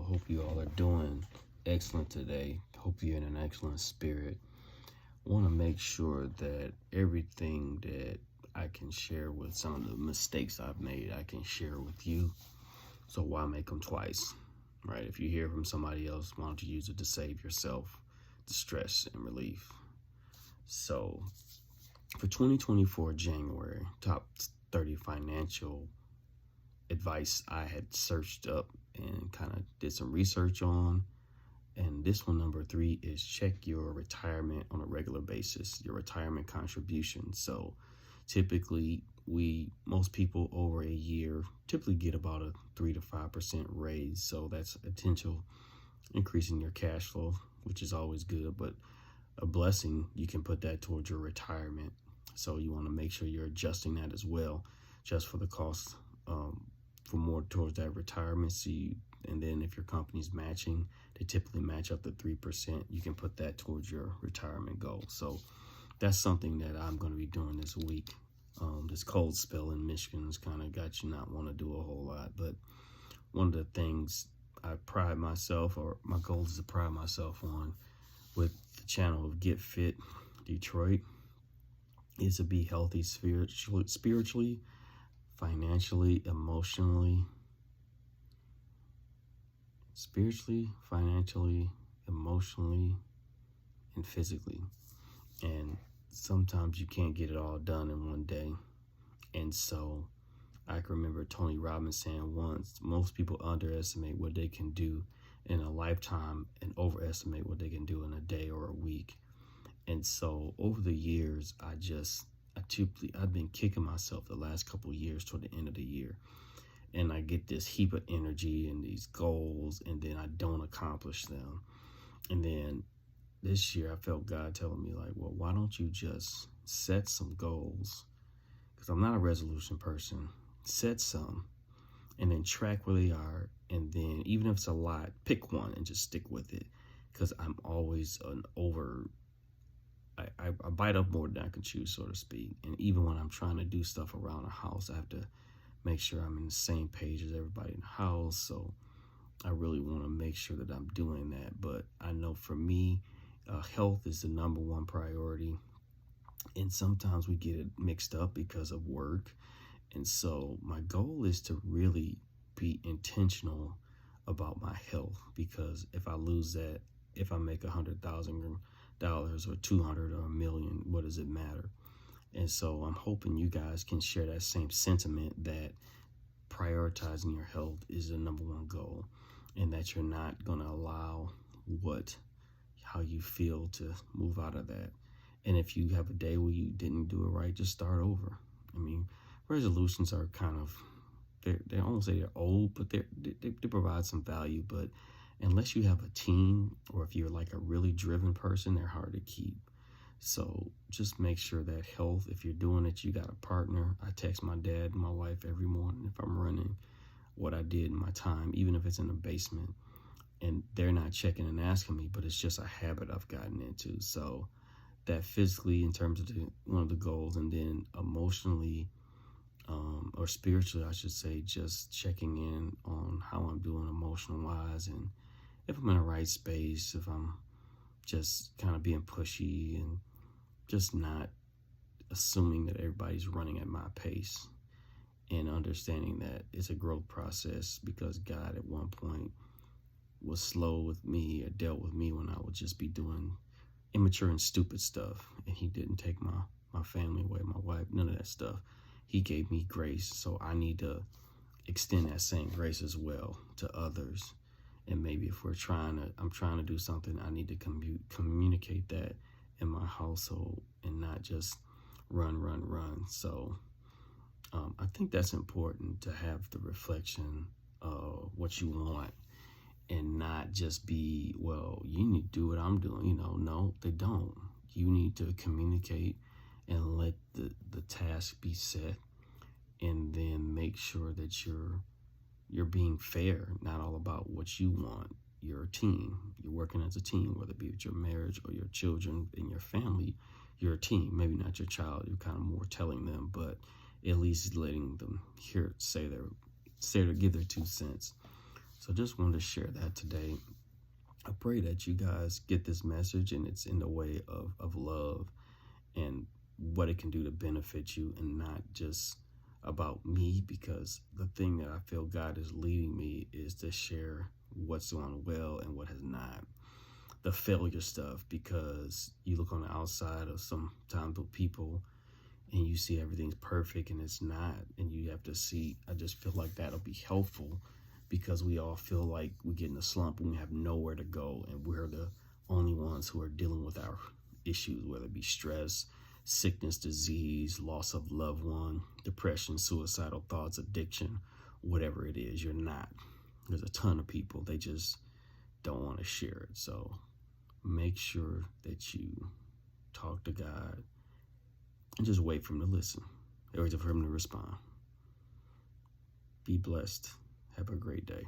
Hope you all are doing excellent today. Hope you're in an excellent spirit. Want to make sure that everything that I can share with some of the mistakes I've made, I can share with you. So why make them twice, right? If you hear from somebody else, why don't you use it to save yourself the stress and relief? So for 2024 January, top 30 financial advice I had searched up and kind of did some research on. And this one, number 3, is check your retirement on a regular basis, your retirement contribution. So typically most people over a year typically get about a 3 to 5% raise. So that's a potential increase in your cash flow, which is always good, but a blessing, you can put that towards your retirement. So you want to make sure you're adjusting that as well, just for the cost, for more towards that retirement. And then if your company's matching, they typically match up to 3%. You can put that towards your retirement goal. So that's something that I'm going to be doing this week. This cold spell in Michigan has kind of got you not want to do a whole lot. But one of the things I pride myself, or my goal is to pride myself on with the channel of Get Fit Detroit, is to be healthy spiritually, financially, emotionally, and physically. And sometimes you can't get it all done in one day. And so I can remember Tony Robbins saying once, most people underestimate what they can do in a lifetime and overestimate what they can do in a day or a week. And so over the years, I've been kicking myself the last couple of years toward the end of the year. And I get this heap of energy and these goals, and then I don't accomplish them. And then this year I felt God telling me, like, well, why don't you just set some goals? Because I'm not a resolution person. Set some and then track where they are. And then even if it's a lot, pick one and just stick with it. Because I'm always I bite up more than I can chew, so to speak. And even when I'm trying to do stuff around the house, I have to make sure I'm in the same page as everybody in the house. So I really want to make sure that I'm doing that. But I know for me, health is the number one priority. And sometimes we get it mixed up because of work. And so my goal is to really be intentional about my health, because if I lose that, if I make $100,000 or 200 or a million, what does it matter? And so I'm hoping you guys can share that same sentiment, that prioritizing your health is the number one goal, and that you're not going to allow how you feel to move out of that. And if you have a day where you didn't do it right, just start over. I mean, resolutions are kind of, they almost say they're old, but they provide some value. But unless you have a team, or if you're like a really driven person, they're hard to keep. So just make sure that health, if you're doing it, you got a partner. I text my dad and my wife every morning if I'm running, what I did in my time, even if it's in the basement. And they're not checking and asking me, but it's just a habit I've gotten into. So that physically, in terms of one of the goals, and then emotionally, or spiritually, I should say, just checking in on how I'm doing emotional wise, and if I'm in the right space, if I'm just kind of being pushy and just not assuming that everybody's running at my pace, and understanding that it's a growth process, because God at one point was slow with me, or dealt with me when I would just be doing immature and stupid stuff. And he didn't take my family away, my wife, none of that stuff. He gave me grace. So I need to extend that same grace as well to others. And maybe if I'm trying to do something, I need to communicate that in my household, and not just run. So I think that's important, to have the reflection of what you want, and not just be, well, you need to do what I'm doing. No, they don't. You need to communicate and let the task be set, and then make sure that you're being fair, not all about what you want. You're a team. You're working as a team, whether it be with your marriage or your children and your family. You're a team. Maybe not your child. You're kind of more telling them, but at least letting them give their 2 cents. So just wanted to share that today. I pray that you guys get this message and it's in the way of love and what it can do to benefit you, and not just about me, because the thing that I feel God is leading me is to share what's going well and what has not. The failure stuff, because you look on the outside of sometimes with people and you see everything's perfect and it's not, and you have to see. I just feel like that'll be helpful, because we all feel like we get in a slump and we have nowhere to go, and we're the only ones who are dealing with our issues, whether it be stress, sickness, disease, loss of loved one, depression, suicidal thoughts, addiction, whatever it is. You're not. There's a ton of people, they just don't want to share it. So make sure that you talk to God and just wait for him to listen, or for him to respond. Be blessed. Have a great day.